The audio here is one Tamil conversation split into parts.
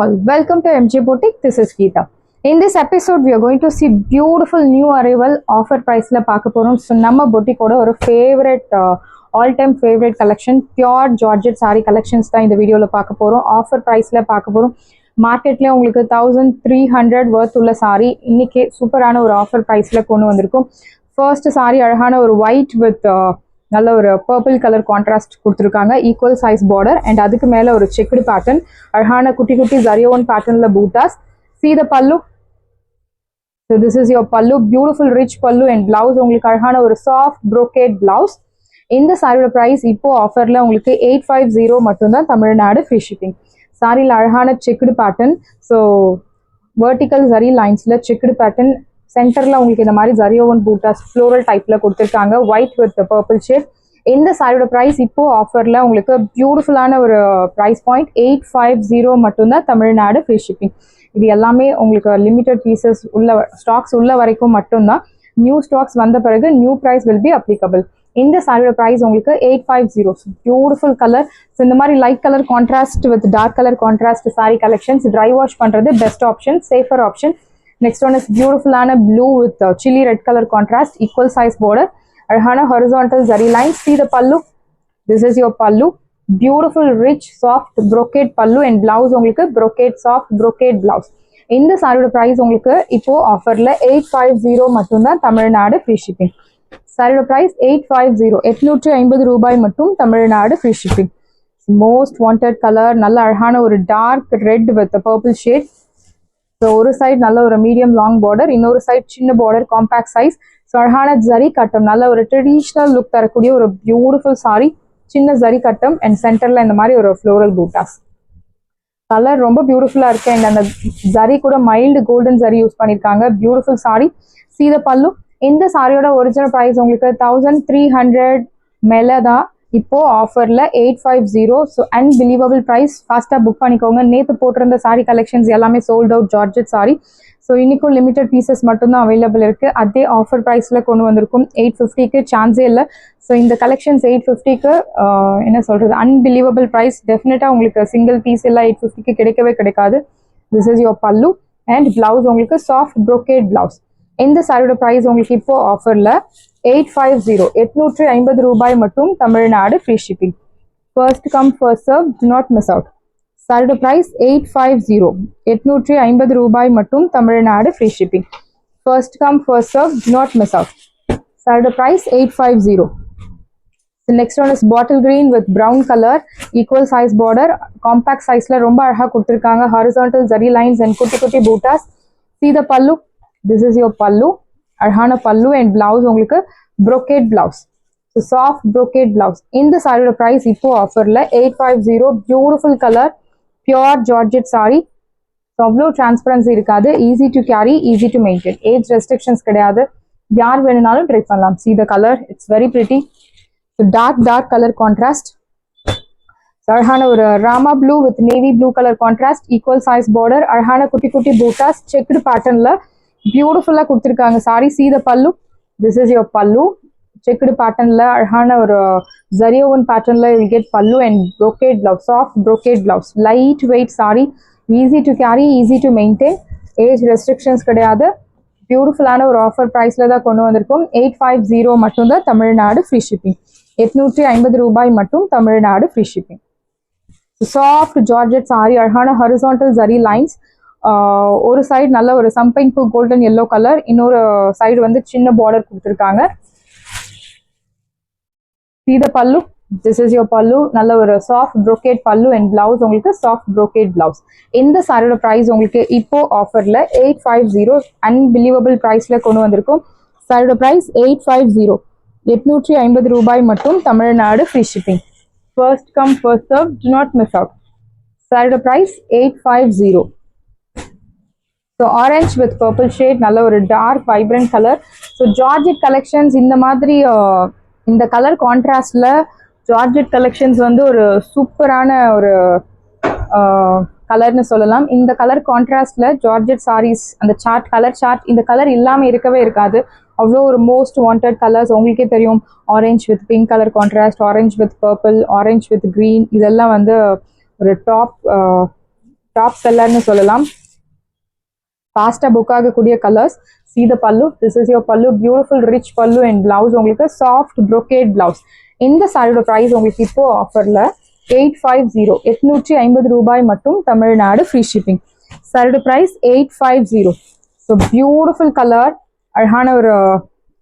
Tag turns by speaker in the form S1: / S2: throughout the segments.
S1: all, welcome to MJ Boutique. This is Geeta. In this episode, we are going to see beautiful new arrival offer price la paakaporum. So, nama boutique oda or favorite all-time favorite collection, pure Georgette saree collections tha in the video la paakaporum. Offer price la paakaporum. Market la ungalku 1300 worth ulla saree இன்னைக்கு சூப்பரான ஒரு ஆஃபர் பிரைஸ்ல கொண்டு வந்திருக்கும். ஃபர்ஸ்ட் saree அழகான ஒரு white with நல்ல ஒரு பர்பிள் கலர் கான்ட்ராஸ்ட் கொடுத்துருக்காங்க. ஈக்குவல் சைஸ் பார்டர் அண்ட் அதுக்கு மேலே ஒரு செக்குடு பேட்டர்ன், அழகான குட்டி குட்டி ஜரியோன் பேட்டர்னில் buttas. See the pallu. So this is your pallu, beautiful rich pallu and blouse. உங்களுக்கு அழகான ஒரு சாஃப்ட் brocade blouse. இந்த சாரியோட ப்ரைஸ் இப்போ ஆஃபரில் உங்களுக்கு 850 மட்டும்தான், தமிழ்நாடு ஃப்ரீ ஷிப்பிங். சாரியில் அழகான checked pattern, so vertical zari லைன்ஸில் செக்குடு பேட்டர்ன், சென்டரில் உங்களுக்கு இந்த மாதிரி ஜரியோவன் பூட்டாஸ் ஃப்ளோரல் டைப்பில் கொடுத்துருக்காங்க, ஒயிட் வித் பர்பிள் ஷேட். இந்த சாரியோட ப்ரைஸ் இப்போ ஆஃபரில் உங்களுக்கு பியூட்டிஃபுல்லான ஒரு ப்ரைஸ் பாயிண்ட் 850 மட்டும்தான், தமிழ்நாடு ஃப்ரீ ஷிப்பிங். இது எல்லாமே உங்களுக்கு லிமிட்டட் பீசஸ் உள்ள ஸ்டாக்ஸ் உள்ள வரைக்கும் மட்டும்தான். நியூ ஸ்டாக்ஸ் வந்த பிறகு new price will be applicable. இந்த சாரியோட ப்ரைஸ் உங்களுக்கு 850. Beautiful colour. ஸோ இந்த மாதிரி light colour contrast with dark colour contrast sari collections dry wash பண்ணுறது best option, safer option. Next one is beautiful blue with chili red color contrast, equal size border, அழகான horizontal zari lines. See the pallu. This is your pallu, beautiful rich soft brocade pallu and blouse உங்களுக்கு brocade soft brocade blouse. இந்த சாரியோட பிரைஸ் உங்களுக்கு இப்போ ஆஃபர்ல 850 மட்டும்தான், தமிழ்நாடு ஃப்ரீ ஷிப்பிங். சாரியோட பிரைஸ் 850, 850 ரூபாய் மட்டும், Tamil Nadu free shipping. Most wanted colour, நல்ல அழகான ஒரு dark red with purple shade. So ஒரு சைட் நல்ல ஒரு மீடியம் லாங் பார்டர், இன்னொரு சைட் சின்ன பார்டர் காம்பேக்ட் சைஸ். ஸோ அழகான ஜரி கட்டம், நல்ல ஒரு ட்ரெடிஷ்னல் லுக் தரக்கூடிய ஒரு பியூட்டிஃபுல் சாரி, சின்ன ஜரி கட்டம் அண்ட் சென்டர்ல இந்த மாதிரி ஒரு ஃப்ளோரல் பூட்டாஸ். கலர் ரொம்ப பியூட்டிஃபுல்லா இருக்கு அண்ட் அந்த ஜரி கூட மைல்டு கோல்டன் ஜரி யூஸ் பண்ணியிருக்காங்க. Beautiful sorry. See the pallu. இந்த சாரியோட ஒரிஜினல் ப்ரைஸ் உங்களுக்கு 1300 மேலே தான், இப்போ ஆஃபர்ல 850. So unbelievable price. ஃபாஸ்ட்டாக புக் பண்ணிக்கோங்க. நேற்று போட்டிருந்த சாரி கலெக்ஷன்ஸ் எல்லாமே sold out georgette sari. So இன்னைக்கும் லிமிடெட் பீசஸ் மட்டும்தான் அவைலபிள் இருக்கு. அதே ஆஃபர் ப்ரைஸ்ல கொண்டு வந்திருக்கும். 850க்கு சான்ஸே இல்லை. ஸோ இந்த கலெக்ஷன்ஸ் 850க்கு என்ன சொல்றது, அன்பிலீவபிள் ப்ரைஸ். டெஃபினட்டா உங்களுக்கு சிங்கிள் பீஸ் எல்லாம் 850க்கு கிடைக்கவே கிடைக்காது. This is your pallu and blouse உங்களுக்கு சாஃப்ட் brocade பிளவுஸ். இந்த சாரியோட ப்ரைஸ் உங்களுக்கு இப்போ ஆஃபர்ல 850, 850 ரூபாய் மட்டும், Tamil Nadu free shipping. First come first serve, do not miss out. சாரியோட ப்ரைஸ் 850, 850 ரூபாய் மட்டும், Tamil Nadu free shipping. First come first serve, do not miss out. சாரியோட price 850. The next one is bottle green with brown color, equal size border, compact sizeல ரொம்ப அழகா கொடுத்திருக்காங்க. horizontal zari lines and குட்டி குட்டி buttas. See the pallu. This is your pallu, அழகான பல்லு அண்ட் பிளவுஸ் உங்களுக்கு brocade blouse. So soft brocade blouse. இந்த சாரியோட ப்ரைஸ் இப்போ ஆஃபர்ல 850. Beautiful colour, pure georgette sorry. அவ்வளோ டிரான்ஸ்பரன்சி இருக்காது. Easy to carry, easy to maintain. Age restrictions கிடையாது. யார் வேணும்னாலும் ட்ரை பண்ணலாம். See the color, it's very pretty. Dark colour contrast, அழகான ஒரு Rama blue with navy blue colour contrast, equal size border, அழகான குட்டி குட்டி பூட்டாஸ் செக்குடு பேட்டர்ன்ல பியூட்டிஃபுல்லா கொடுத்துருக்காங்க sari. See the pallu. This is your pallu, checked பேட்டர்ன்ல அழகான ஒரு ஜரியோவன் பேட்டர்ன்ல you get pallu and brocade blouse, soft brocade blouse, light weight sorry, easy to carry, easy to maintain, age restrictions கிடையாது. பியூட்டிஃபுல்லான ஒரு ஆஃபர் ப்ரைஸ்ல தான் கொண்டு வந்திருக்கும். 850 மட்டும்தான், தமிழ்நாடு ஃப்ரீ ஷிப்பிங். 850 ரூபாய் மட்டும், Tamil Nadu free shipping. Soft georgette sorry, அழகான ஹாரிசான்டல் ஜரி லைன்ஸ். ஒரு சைடு நல்ல ஒரு சம்பைன் பூ கோல்டன் எல்லோ கலர், இன்னொரு சைடு வந்து சின்ன பார்டர் கொடுத்துருக்காங்க. See the pallu. This is your pallu, நல்ல ஒரு சாஃப்ட் brocade பல்லு அண்ட் பிளவுஸ் உங்களுக்கு சாஃப்ட் brocade பிளவுஸ். இந்த சாரியோட ப்ரைஸ் உங்களுக்கு இப்போ ஆஃபர்ல 850, அன்பிலீவபிள் ப்ரைஸ்ல கொண்டு வந்திருக்கும். சாரியோட ப்ரைஸ் 850, 850 ரூபாய் மட்டும், Tamil Nadu free shipping. First come first serve, do not miss out. சாரியோட price 850. So orange with purple shade, நல்ல ஒரு dark vibrant colour. So georgette collections இந்த மாதிரி இந்த கலர் கான்ட்ராஸ்ட்ல ஜார்ஜெட் கலெக்ஷன்ஸ் வந்து ஒரு சூப்பரான ஒரு கலர்னு சொல்லலாம். இந்த கலர் கான்ட்ராஸ்ட்ல ஜார்ஜெட் சாரீஸ், அந்த சார்ட் கலர் சார்ட், இந்த கலர் இல்லாமல் இருக்கவே இருக்காது. அவ்வளோ ஒரு மோஸ்ட் வாண்டட் கலர்ஸ். உங்களுக்கே தெரியும், orange with pink colour contrast, orange with purple, orange with green, இதெல்லாம் வந்து ஒரு டாப் டாப் செல்லர்னு சொல்லலாம். ஃபாஸ்டா புக் ஆகக்கூடிய colours. See the pallu. This is your pallu. Beautiful rich pallu and blouse உங்களுக்கு soft brocade blouse. இந்த சாரியோட பிரைஸ் உங்களுக்கு இப்போ ஆஃபர்ல 850 850 ரூபாய் மட்டும், தமிழ்நாடு ஃப்ரீ ஷிப்பிங். சாரியோட பிரைஸ் 850. ஸோ பியூட்டிஃபுல் கலர், அழகான ஒரு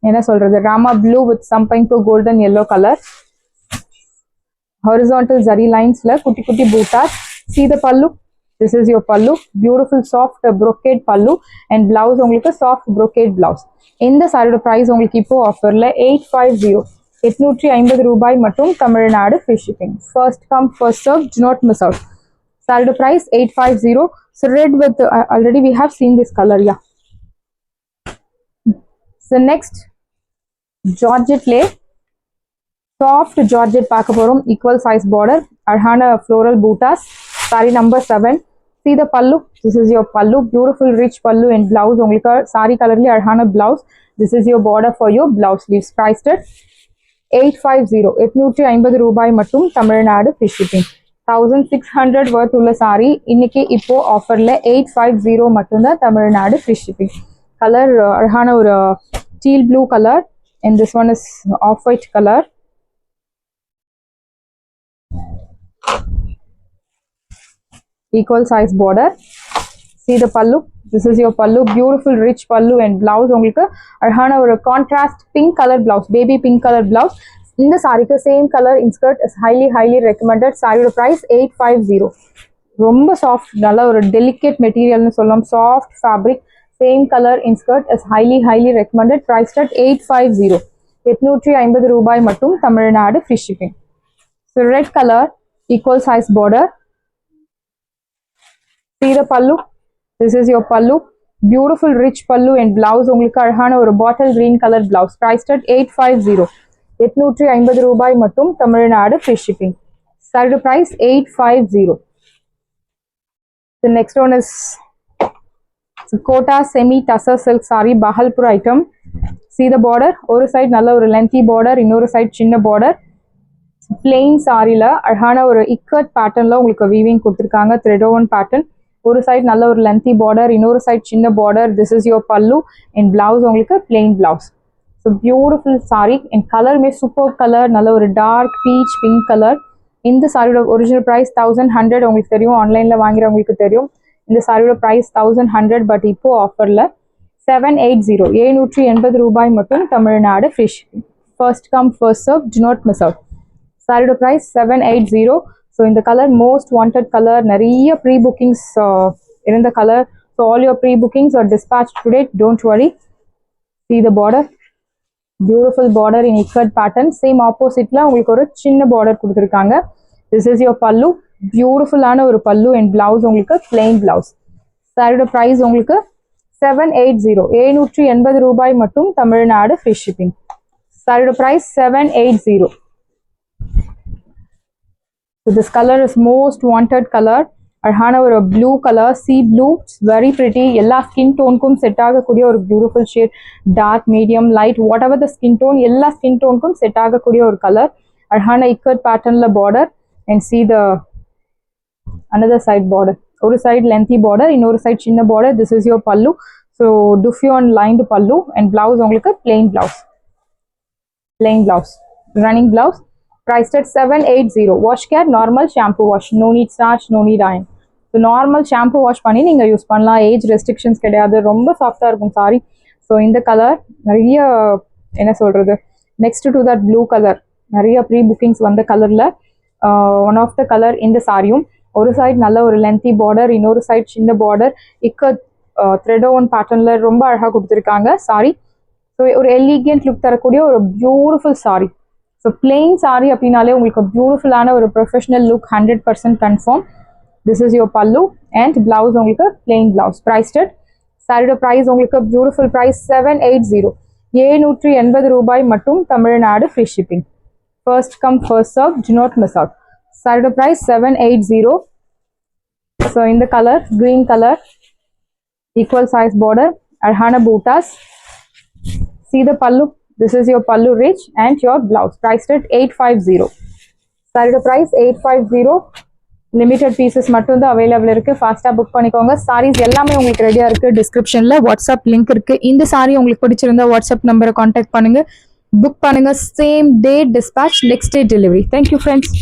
S1: என்ன சொல்றது Rama blue with something to golden yellow colour. Horizontal zari லைன்ஸ்ல குட்டி குட்டி buttas. See the pallu. This is your pallu. Beautiful soft brocade pallu and blouse உங்களுக்கு soft brocade blouse. இந்த சாரியோட பிரைஸ் உங்களுக்கு இப்போ ஆஃபர்ல 850 850 ரூபாய் மட்டும், Tamil Nadu free shipping. First come first serve, do not miss out. சாரியோட price 850. So red with already we have seen this color, yeah. So next Georgette lace, soft Georgette பார்க்க போறோம். equal size border, அழகான floral bootas. Saree number 7. See the pallu. This is your pallu. Beautiful rich pallu and blouse உங்களுக்கு saree கலர்ல அழகான blouse. This is your border for your blouse sleeves. Priced at 850 850 ரூபாய் மட்டும், தமிழ்நாடு ஃப்ரீ ஷிப்பிங். 1600 worth உள்ள saree இன்னைக்கு இப்போ ஆஃபர்ல 850 மட்டும் தான், தமிழ்நாடு ஃப்ரீ ஷிப்பிங். கலர் அழகான ஒரு teal blue colour and this one is off white colour. Equal size border. See the pallu. This is your pallu. Beautiful rich pallu and blouse உங்களுக்கு அழகான ஒரு contrast pink color blouse, baby pink color blouse. இந்த சாரிக்கு same color in skirt is highly recommended. சாரியோட price 850. ரொம்ப சாஃப்ட், நல்ல ஒரு delicate மெட்டீரியல்னு சொல்லலாம். Soft fabric, same color in skirt is highly recommended. Priced at 850 850 ரூபாய் மட்டும், Tamil Nadu free shipping. So red color, equal size border. See the pallu. This is your pallu. Beautiful rich pallu and blouse உங்களுக்கு அழகான ஒரு bottle green color blouse. Priced at 850 850 ரூபாய் மட்டும், தமிழ்நாடு ஃப்ரீ ஷிப்பிங். சாரியோட price 850. The next one is Kota semi tussar silk sari, Bhagalpur item. See the border. ஒரு சைடு நல்ல ஒரு lengthy border, இன்னொரு சைடு சின்ன border. பிளெயின் சாரில அழகான ஒரு இக்கட் பேட்டர்ன்ல உங்களுக்கு வீவிங் கொடுத்துருக்காங்க, த்ரெட் ஓவன் பேட்டர்ன். ஒரு சைடு நல்ல ஒரு லென்த்தி பார்டர், இன்னொரு சைடு சின்ன border. This is your pallu and blouse உங்களுக்கு plain blouse. So beautiful sari and கலருமே சூப்பர் கலர், நல்ல ஒரு டார்க் பீச் பிங்க் கலர். இந்த சாரியோட ஒரிஜினல் ப்ரைஸ் 1100 உங்களுக்கு தெரியும், ஆன்லைனில் வாங்குறவங்களுக்கு தெரியும். இந்த சாரியோட ப்ரைஸ் 1100, பட் இப்போ ஆஃபரில் 780 780 ரூபாய் மட்டும், Tamil Nadu free shipping. First come first serve, do not miss out. சாரியோட ப்ரைஸ் 780. ஸோ இந்த கலர் மோஸ்ட் வாண்டட் கலர், நிறைய ப்ரீ புக்கிங்ஸ் இருந்த colour. So all your pre bookings are dispatch today, don't worry. See the border. Beautiful border in ikat pattern. Same opposite la உங்களுக்கு ஒரு சின்ன border கொடுத்திருக்காங்க. This is your pallu. Beautiful ஆன ஒரு pallu and blouse உங்களுக்கு plain blouse. சாரியோட price உங்களுக்கு 780 780 ரூபாய் மட்டும், தமிழ்நாடு free shipping. சாரியோட price 780. So this color is most wanted color. அழகான ஒரு blue colour, sea blue, very pretty. எல்லா ஸ்கின் டோனுக்கும் செட் ஆகக்கூடிய ஒரு beautiful shade. Dark, medium, light, whatever the skin tone, எல்லா ஸ்கின் டோனுக்கும் செட் ஆகக்கூடிய ஒரு கலர். அழகான இக்கட் பேட்டர்ன்ல border and see the another side border. ஒரு சைடு லென்த்தி பார்டர், இன்னொரு சைடு சின்ன border. This is your pallu. So டுஃபியான் லைன்டு பல்லு அண்ட் பிளவுஸ் உங்களுக்கு plain blouse. Plain blouse, running blouse. Priced at 780. Wash care, normal shampoo wash. No need starch, no need iron. So normal shampoo wash பண்ணி நீங்க யூஸ் பண்ணலாம். ஏஜ் ரெஸ்ட்ரிக்ஷன்ஸ் கிடையாது. ரொம்ப சாஃப்டா இருக்கும் சாரி. ஸோ இந்த கலர் நிறைய என்ன சொல்றது, next to that blue colour, நிறைய ப்ரீ புக்கிங்ஸ் வந்த கலர்ல ஒன் ஆஃப் த கலர் இந்த சாரியும். ஒரு சைடு நல்ல ஒரு லென்த்தி பார்டர், இன்னொரு சைடு சின்ன பார்டர், இக்க த்ரெட் ஓவன் பேட்டர்ன்ல ரொம்ப அழகா கொடுத்துருக்காங்க சாரி. ஸோ ஒரு எலிகென்ட் லுக் தரக்கூடிய ஒரு beautiful sorry. So plain sorry அப்படின்னாலே உங்களுக்கு பியூட்டிஃபுல்லான ஒரு professional look 100% confirm. This is your pallu and blouse உங்களுக்கு பிளெயின் பிளவுஸ். ப்ரைஸ்டட் சாரியோட ப்ரைஸ் உங்களுக்கு பியூட்டிஃபுல் ப்ரைஸ் 780 780 ரூபாய் மட்டும், Tamil Nadu free shipping. First come first serve, do not miss out. சாரியோட ப்ரைஸ் 780. ஸோ இந்த colour green colour, equal size border, அழகான buttas. See the pallu. This is your pallu rich and your blouse. Priced at 850. Saree price 850. Limited pieces மட்டும் தான் அவைலபிள் இருக்கு. ஃபாஸ்டா புக் பண்ணிக்கோங்க. சாரீஸ் எல்லாமே உங்களுக்கு ரெடியா இருக்கு. டிஸ்கிரிப்ஷன்ல வாட்ஸ்அப் லிங்க் இருக்கு. இந்த சாரி உங்களுக்கு பிடிச்சிருந்தா வாட்ஸ்அப் நம்பரை கான்டாக்ட் பண்ணுங்க, புக் பண்ணுங்க. Same day dispatch, next day delivery. Thank you friends.